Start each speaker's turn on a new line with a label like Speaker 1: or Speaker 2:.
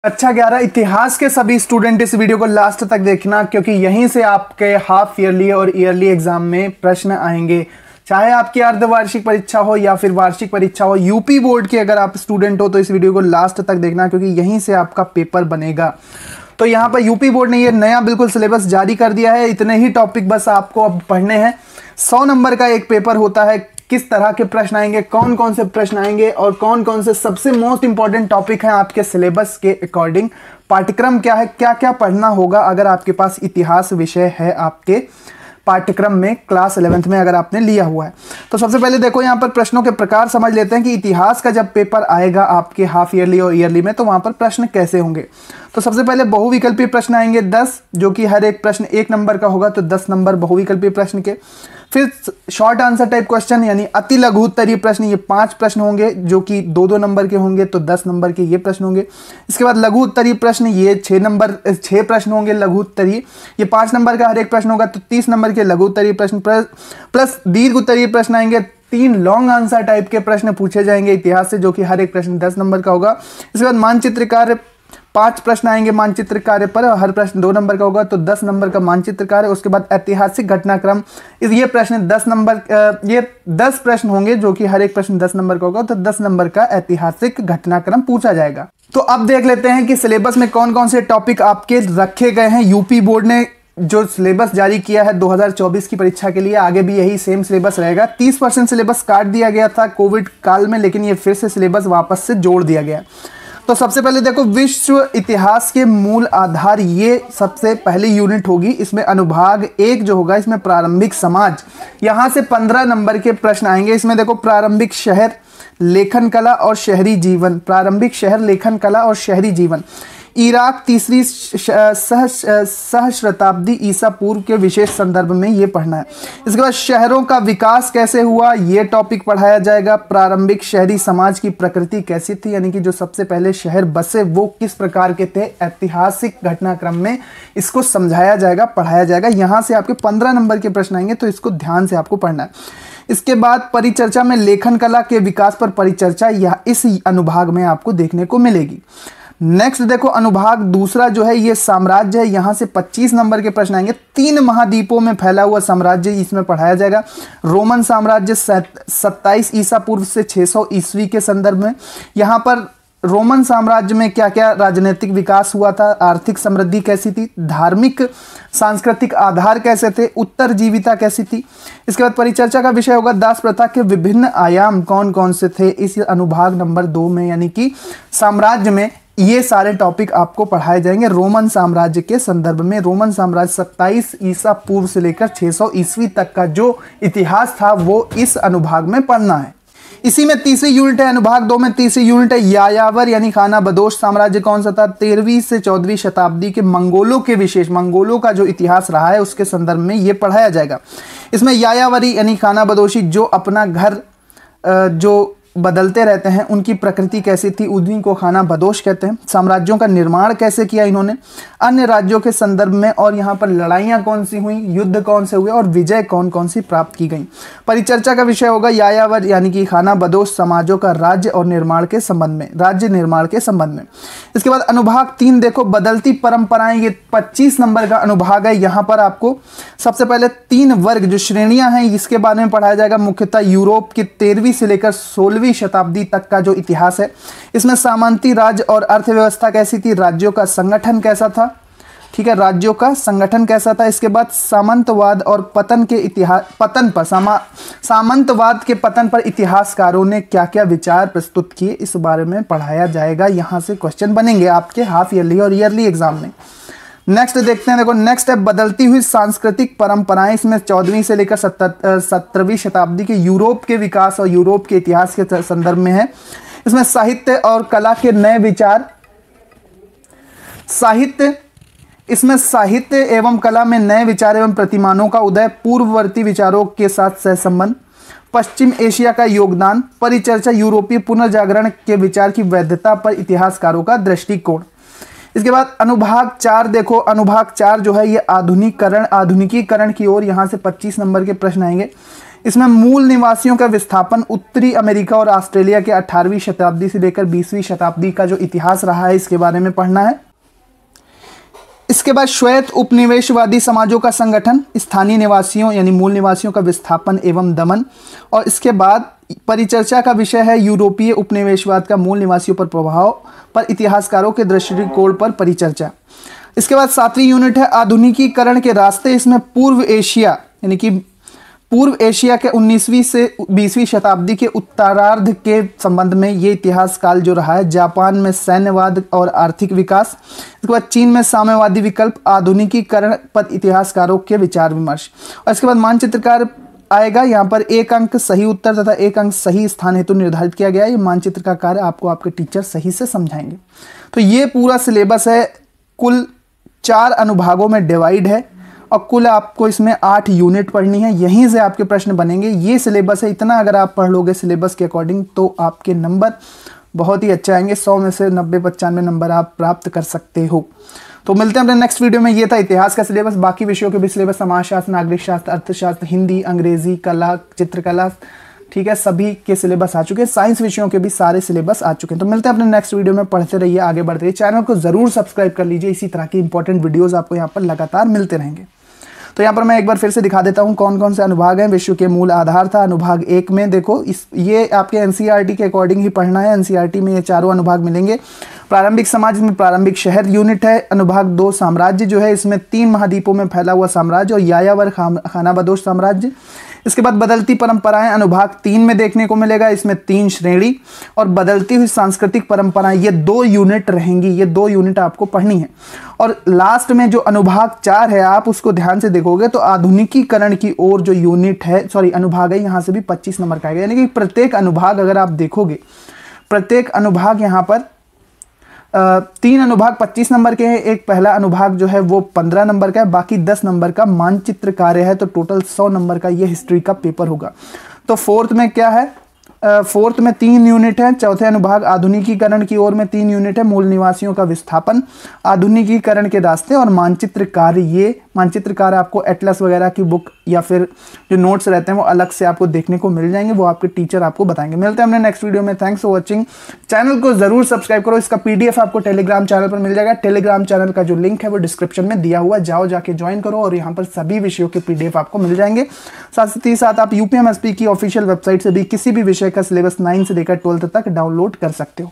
Speaker 1: अच्छा 11 इतिहास के सभी स्टूडेंट इस वीडियो को लास्ट तक देखना, क्योंकि यहीं से आपके हाफ ईयरली और ईयरली एग्जाम में प्रश्न आएंगे। चाहे आपकी अर्धवार्षिक परीक्षा हो या फिर वार्षिक परीक्षा हो, यूपी बोर्ड के अगर आप स्टूडेंट हो तो इस वीडियो को लास्ट तक देखना, क्योंकि यहीं से आपका पेपर बनेगा। तो यहाँ पर यूपी बोर्ड ने ये नया बिल्कुल सिलेबस जारी कर दिया है। इतने ही टॉपिक बस आपको अब पढ़ने हैं। 100 नंबर का एक पेपर होता है। किस तरह के प्रश्न आएंगे, कौन कौन से प्रश्न आएंगे और कौन कौन से सबसे मोस्ट इंपॉर्टेंट टॉपिक हैं आपके सिलेबस के अकॉर्डिंग, पाठ्यक्रम क्या है, क्या क्या पढ़ना होगा अगर आपके पास इतिहास विषय है आपके पाठ्यक्रम में क्लास 11th में अगर आपने लिया हुआ है। तो सबसे पहले देखो यहाँ पर प्रश्नों के प्रकार समझ लेते हैं कि इतिहास का जब पेपर आएगा आपके हाफ ईयरली और ईयरली में तो वहाँ पर प्रश्न कैसे होंगे। तो सबसे पहले बहुविकल्पीय प्रश्न आएंगे 10, जो कि हर एक प्रश्न 1 नंबर का होगा, तो 10 नंबर बहुविकल्पीय प्रश्न के। फिर शॉर्ट आंसर टाइप क्वेश्चन यानी अति लघु उत्तरीय प्रश्न, ये 5 प्रश्न होंगे जो कि 2-2 नंबर के होंगे, तो 10 नंबर के ये प्रश्न होंगे। इसके बाद लघु उत्तरीय प्रश्न, ये 6 प्रश्न होंगे लघु उत्तरीय, ये 5 नंबर का हर एक प्रश्न होगा, तो 30 नंबर के लघु उत्तरीय प्रश्न प्लस दीर्घ उत्तरीय प्रश्न आएंगे। 3 लॉन्ग आंसर टाइप के प्रश्न पूछे जाएंगे इतिहास से, जो कि हर एक प्रश्न 10 नंबर का होगा। इसके बाद मानचित्र कार्य 5 प्रश्न आएंगे मानचित्र कार्य पर, हर प्रश्न 2 नंबर का होगा, तो 10 नंबर का मानचित्र कार्य। उसके बाद ऐतिहासिक घटनाक्रम, ये प्रश्न 10 नंबर, ये 10 प्रश्न होंगे जो कि हर एक प्रश्न 10 नंबर का होगा, तो 10 नंबर का ऐतिहासिक घटनाक्रम पूछा जाएगा। तो अब देख लेते हैं कि सिलेबस में कौन कौन से टॉपिक आपके रखे गए हैं। यूपी बोर्ड ने जो सिलेबस जारी किया है 2024 की परीक्षा के लिए, आगे भी यही सेम सिलेबस रहेगा। 30% सिलेबस काट दिया गया था कोविड काल में, लेकिन ये फिर से सिलेबस वापस से जोड़ दिया गया। तो सबसे पहले देखो विश्व इतिहास के मूल आधार, ये सबसे पहली यूनिट होगी। इसमें अनुभाग 1 जो होगा, इसमें प्रारंभिक समाज, यहाँ से 15 नंबर के प्रश्न आएंगे। इसमें देखो प्रारंभिक शहर, लेखन कला और शहरी जीवन, प्रारंभिक शहर, लेखन कला और शहरी जीवन। इराक 3री सहस्राब्दी ईसा पूर्व के विशेष संदर्भ में ये पढ़ना है। इसके बाद शहरों का विकास कैसे हुआ, ये टॉपिक पढ़ाया जाएगा। प्रारंभिक शहरी समाज की प्रकृति कैसी थी, यानी कि जो सबसे पहले शहर बसे वो किस प्रकार के थे, ऐतिहासिक घटनाक्रम में इसको समझाया जाएगा, पढ़ाया जाएगा। यहाँ से आपके 15 नंबर के प्रश्न आएंगे, तो इसको ध्यान से आपको पढ़ना है। इसके बाद परिचर्चा में लेखन कला के विकास पर परिचर्चा, यह इस अनुभाग में आपको देखने को मिलेगी। नेक्स्ट देखो अनुभाग दूसरा जो है ये साम्राज्य है, यहाँ से 25 नंबर के प्रश्न आएंगे। 3 महाद्वीपों में फैला हुआ साम्राज्य इसमें पढ़ाया जाएगा। रोमन साम्राज्य 27 ईसा पूर्व से 600 ईस्वी के संदर्भ में, यहाँ पर रोमन साम्राज्य में क्या क्या राजनीतिक विकास हुआ था, आर्थिक समृद्धि कैसी थी, धार्मिक सांस्कृतिक आधार कैसे थे, उत्तरजीविता कैसी थी। इसके बाद परिचर्चा का विषय होगा दास प्रथा के विभिन्न आयाम कौन कौन से थे इस अनुभाग नंबर 2 में, यानी कि साम्राज्य में ये सारे टॉपिक आपको पढ़ाए जाएंगे रोमन साम्राज्य के संदर्भ में। रोमन साम्राज्य 27 ईसा पूर्व से लेकर 600 ईस्वी तक का जो इतिहास था वो इस अनुभाग में पढ़ना है। इसी में तीसरी यूनिट है, अनुभाग 2 में तीसरी यूनिट है यायावर यानी खाना बदोश साम्राज्य कौन सा था, 13वीं से 14वीं शताब्दी के मंगोलों के विशेष, मंगोलों का जो इतिहास रहा है उसके संदर्भ में ये पढ़ाया जाएगा। इसमें यायावरी यानी खाना बदोशी जो अपना घर जो बदलते रहते हैं, उनकी प्रकृति कैसी थी, उन्हीं को खाना बदोश कहते हैं। साम्राज्यों का निर्माण कैसे किया इन्होंने, अन्य राज्यों के संदर्भ में, और यहाँ पर लड़ाइयाँ कौन सी हुई, युद्ध कौन से हुए और विजय कौन कौन सी प्राप्त की गई। परिचर्चा का विषय होगा यायावर यानी कि खाना बदोश समाजों का राज्य और निर्माण के संबंध में, राज्य निर्माण के संबंध में। इसके बाद अनुभाग 3 देखो बदलती परंपराएं, ये 25 नंबर का अनुभाग है। यहाँ पर आपको सबसे पहले 3 वर्ग जो श्रेणियां हैं इसके बारे में पढ़ाया जाएगा। मुख्यतः यूरोप की 13वीं से लेकर 16वीं शताब्दी तक का जो इतिहास है, इसमें सामंती राज्य और अर्थव्यवस्था कैसी थी, राज्यों का संगठन कैसा था, ठीक है, राज्यों का संगठन कैसा था। इसके बाद सामंतवाद और पतन के इतिहास, पतन पर सामंतवाद के पतन पर इतिहासकारों ने क्या क्या विचार प्रस्तुत किए, इस बारे में पढ़ाया जाएगा। यहाँ से क्वेश्चन बनेंगे आपके हाफ ईयरली और ईयरली एग्जाम में। नेक्स्ट देखते हैं, देखो नेक्स्ट है बदलती हुई सांस्कृतिक परंपराएं। इसमें 14वीं से लेकर 17वीं शताब्दी के यूरोप के विकास और यूरोप के इतिहास के संदर्भ में है। इसमें साहित्य और कला के नए विचार, इसमें साहित्य एवं कला में नए विचार एवं प्रतिमानों का उदय, पूर्ववर्ती विचारों के साथ सहसंबंध, पश्चिम एशिया का योगदान, परिचर्चा यूरोपीय पुनर्जागरण के विचार की वैधता पर इतिहासकारों का दृष्टिकोण। इसके बाद अनुभाग 4 देखो, अनुभाग 4 जो है ये आधुनिकीकरण की ओर, यहाँ से 25 नंबर के प्रश्न आएंगे। इसमें मूल निवासियों का विस्थापन उत्तरी अमेरिका और ऑस्ट्रेलिया के 18वीं शताब्दी से लेकर 20वीं शताब्दी का जो इतिहास रहा है इसके बारे में पढ़ना है। इसके बाद श्वेत उपनिवेशवादी समाजों का संगठन, स्थानीय निवासियों यानी मूल निवासियों का विस्थापन एवं दमन। और इसके बाद परिचर्चा का विषय है यूरोपीय उपनिवेशवाद का मूल निवासियों पर प्रभाव पर इतिहासकारों के दृष्टिकोण पर परिचर्चा। इसके बाद 7वीं यूनिट है आधुनिकीकरण के रास्ते। इसमें पूर्व एशिया यानी कि पूर्व एशिया के 19वीं से 20वीं शताब्दी के उत्तरार्ध के संबंध में ये इतिहास काल जो रहा है। जापान में सैन्यवाद और आर्थिक विकास। इसके बाद चीन में साम्यवादी विकल्प, आधुनिकीकरण पर इतिहासकारों के विचार विमर्श। और इसके बाद मानचित्रकार आएगा। यहाँ पर 1 अंक सही उत्तर तथा 1 अंक सही स्थान हेतु निर्धारित किया गया है। ये मानचित्र का कार्य आपको आपके टीचर सही से समझाएंगे। तो ये पूरा सिलेबस है, कुल 4 अनुभागों में डिवाइड है और कुल आपको इसमें 8 यूनिट पढ़नी है। यहीं से आपके प्रश्न बनेंगे। ये सिलेबस है, इतना अगर आप पढ़ लोगे सिलेबस के अकॉर्डिंग तो आपके नंबर बहुत ही अच्छे आएंगे। 100 में से 90-95 नंबर आप प्राप्त कर सकते हो। तो मिलते हैं अपने नेक्स्ट वीडियो में। ये था इतिहास का सिलेबस। बाकी विषयों के भी सिलेबस, समाजशास्त्र, नागरिक शास्त्र, अर्थशास्त्र, हिंदी, अंग्रेजी, कला, चित्रकला, ठीक है, सभी के सिलेबस आ चुके हैं। साइंस विषयों के भी सारे सिलेबस आ चुके हैं। तो मिलते हैं अपने नेक्स्ट वीडियो में। पढ़ते रहिए, आगे बढ़ते रहिए। चैनल को जरूर सब्सक्राइब कर लीजिए, इसी तरह की इंपॉर्टेंट वीडियोस आपको यहाँ पर लगातार मिलते रहेंगे। तो यहाँ पर मैं एक बार फिर से दिखा देता हूँ कौन कौन से अनुभाग हैं। विश्व के मूल आधार था अनुभाग 1 में। देखो ये आपके एनसीईआरटी के अकॉर्डिंग ही पढ़ना है। एनसीईआरटी में ये चारों अनुभाग मिलेंगे। प्रारंभिक समाज में प्रारंभिक शहर यूनिट है। अनुभाग 2 साम्राज्य जो है, इसमें 3 महाद्वीपों में फैला हुआ साम्राज्य और यायावर खानाबदोश साम्राज्य। इसके बाद बदलती परंपराएं अनुभाग 3 में देखने को मिलेगा। इसमें 3 श्रेणी और बदलती हुई सांस्कृतिक परंपराएं, ये 2 यूनिट रहेंगी। ये 2 यूनिट आपको पढ़नी है। और लास्ट में जो अनुभाग 4 है, आप उसको ध्यान से देखोगे तो आधुनिकीकरण की ओर जो यूनिट है, अनुभाग है, यहाँ से भी 25 नंबर का आएगा। यानी कि प्रत्येक अनुभाग अगर आप देखोगे, प्रत्येक अनुभाग यहाँ पर 3 अनुभाग 25 नंबर के हैं। एक पहला अनुभाग जो है वो 15 नंबर का है, बाकी 10 नंबर का मानचित्र कार्य है। तो टोटल 100 नंबर का ये हिस्ट्री का पेपर होगा। तो 4th में क्या है, 4th में 3 यूनिट है। चौथे अनुभाग आधुनिकीकरण की ओर में 3 यूनिट है। मूल निवासियों का विस्थापन, आधुनिकीकरण के रास्ते और मानचित्र कार्य। ये मानचित्र कार्य आपको एटलस वगैरह की बुक या फिर जो नोट्स रहते हैं वो अलग से आपको देखने को मिल जाएंगे, वो आपके टीचर आपको बताएंगे। मिलते हैं हमने नेक्स्ट वीडियो में। Thanks for watching. चैनल को जरूर सब्सक्राइब करो। इसका PDF आपको टेलीग्राम चैनल पर मिल जाएगा। टेलीग्राम चैनल का जो लिंक है वो डिस्क्रिप्शन में दिया हुआ, जाओ जाके ज्वाइन करो और यहाँ पर सभी विषयों के PDF आपको मिल जाएंगे। साथ ही साथ आप UPMSP की ऑफिशियल वेबसाइट से भी किसी भी विषय का सिलेबस 9 से लेकर 12th तक डाउनलोड कर सकते हो।